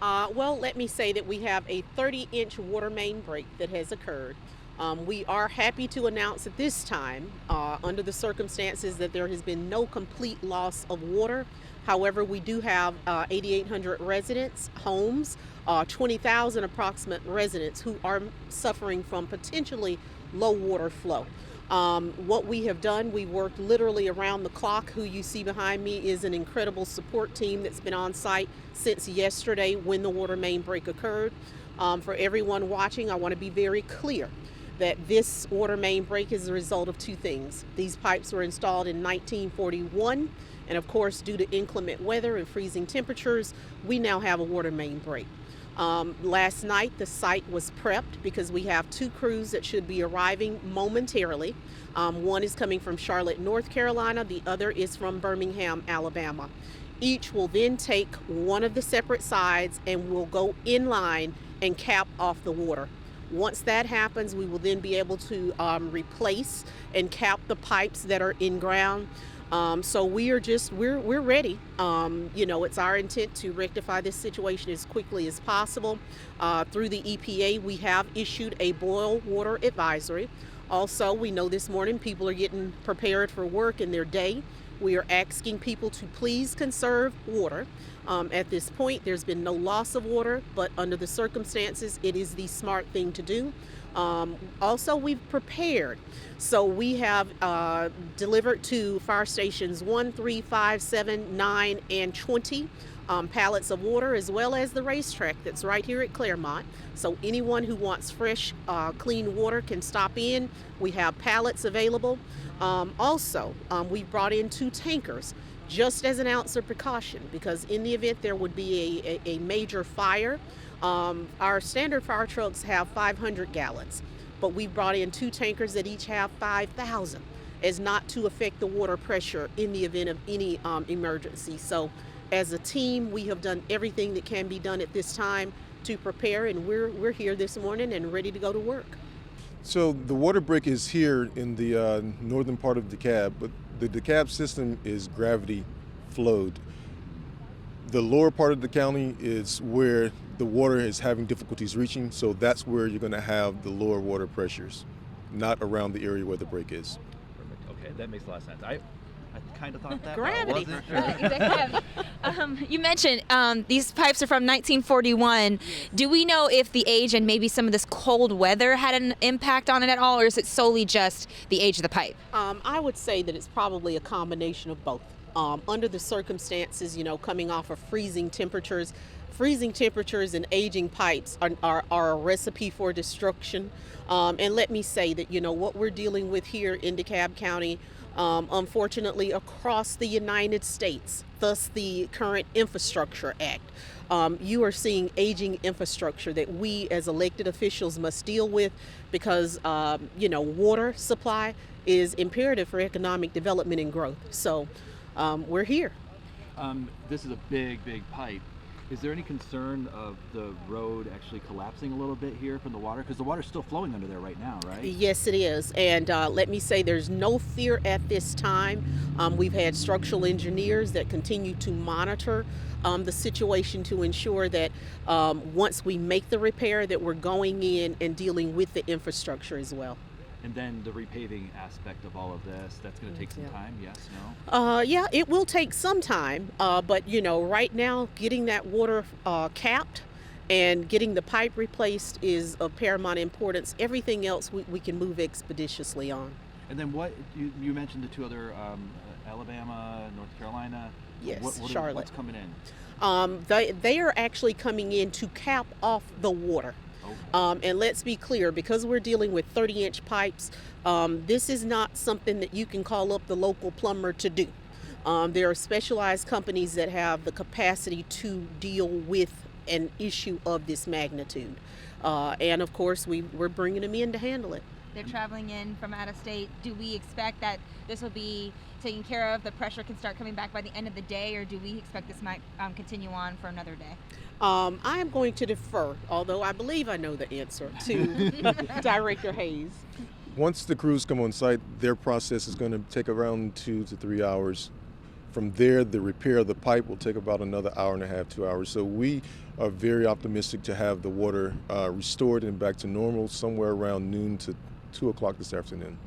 Well, let me say that we have a 30-inch water main break that has occurred. We are happy to announce at this time, under the circumstances, that there has been no complete loss of water. However, we do have 8,800 residents, homes, 20,000 approximate residents who are suffering from potentially low water flow. What we have done, we worked literally around the clock. Who you see behind me is an incredible support team that's been on site since yesterday when the water main break occurred. For everyone watching, I want to be very clear that this water main break is a result of two things. These pipes were installed in 1941, and of course, due to inclement weather and freezing temperatures, we now have a water main break. Last night, the site was prepped because we have two crews that should be arriving momentarily. One is coming from Charlotte, North Carolina. The other is from Birmingham, Alabama. Each will then take one of the separate sides and will go in line and cap off the water. Once that happens, we will then be able to replace and cap the pipes that are in ground. So we're ready. It's our intent to rectify this situation as quickly as possible. Through the EPA, we have issued a boil water advisory. Also, we know this morning people are getting prepared for work in their day. We are asking people to please conserve water. At this point, there's been no loss of water, but under the circumstances, it is the smart thing to do. Also, we've prepared. So we have delivered to fire stations 1, 3, 5, 7, 9, and 20 pallets of water, as well as the racetrack that's right here at Claremont. So anyone who wants fresh, clean water can stop in. We have pallets available. Also, we brought in 2 tankers just as an ounce of precaution, because in the event there would be a major fire, our standard fire trucks have 500 gallons, but we've brought in 2 tankers that each have 5,000, as not to affect the water pressure in the event of any emergency. So as a team, we have done everything that can be done at this time to prepare, and we're here this morning and ready to go to work. So the water break is here in the northern part of Dekalb, but the Dekalb system is gravity flowed. The lower part of the county is where the water is having difficulties reaching, so that's where you're going to have the lower water pressures, not around the area where the break is. Perfect. Okay, that makes a lot of sense. I kind of thought that. Gravity. But I wasn't sure. You mentioned these pipes are from 1941. Do we know if the age and maybe some of this cold weather had an impact on it at all, or is it solely just the age of the pipe? I would say that it's probably a combination of both. Under the circumstances, coming off of freezing temperatures and aging pipes are a recipe for destruction. And let me say that, what we're dealing with here in DeKalb County, unfortunately across the United States, thus the current Infrastructure Act, you are seeing aging infrastructure that we as elected officials must deal with because, water supply is imperative for economic development and growth. So we're here. This is a big pipe. Is there any concern of the road actually collapsing a little bit here from the water? Because the water's still flowing under there right now, right? Yes, it is. And let me say there's no fear at this time. We've had structural engineers that continue to monitor the situation to ensure that once we make the repair that we're going in and dealing with the infrastructure as well. And then the repaving aspect of all of this, that's going to take some time, yes, no? Yeah, it will take some time, but right now getting that water capped and getting the pipe replaced is of paramount importance. Everything else we can move expeditiously on. And then what, you mentioned the 2 other, Alabama, North Carolina. Yes, Charlotte. What's coming in? They are actually coming in to cap off the water. And let's be clear, because we're dealing with 30-inch pipes, this is not something that you can call up the local plumber to do. There are specialized companies that have the capacity to deal with an issue of this magnitude. And of course, we're bringing them in to handle it. They're traveling in from out of state. Do we expect that this will be taken care of, the pressure can start coming back by the end of the day, or do we expect this might continue on for another day? I am going to defer, although I believe I know the answer, to Director Hayes. Once the crews come on site, their process is going to take around 2 to 3 hours From there, the repair of the pipe will take about another hour and a half, 2 hours. So we are very optimistic to have the water restored and back to normal somewhere around noon to 2 o'clock this afternoon.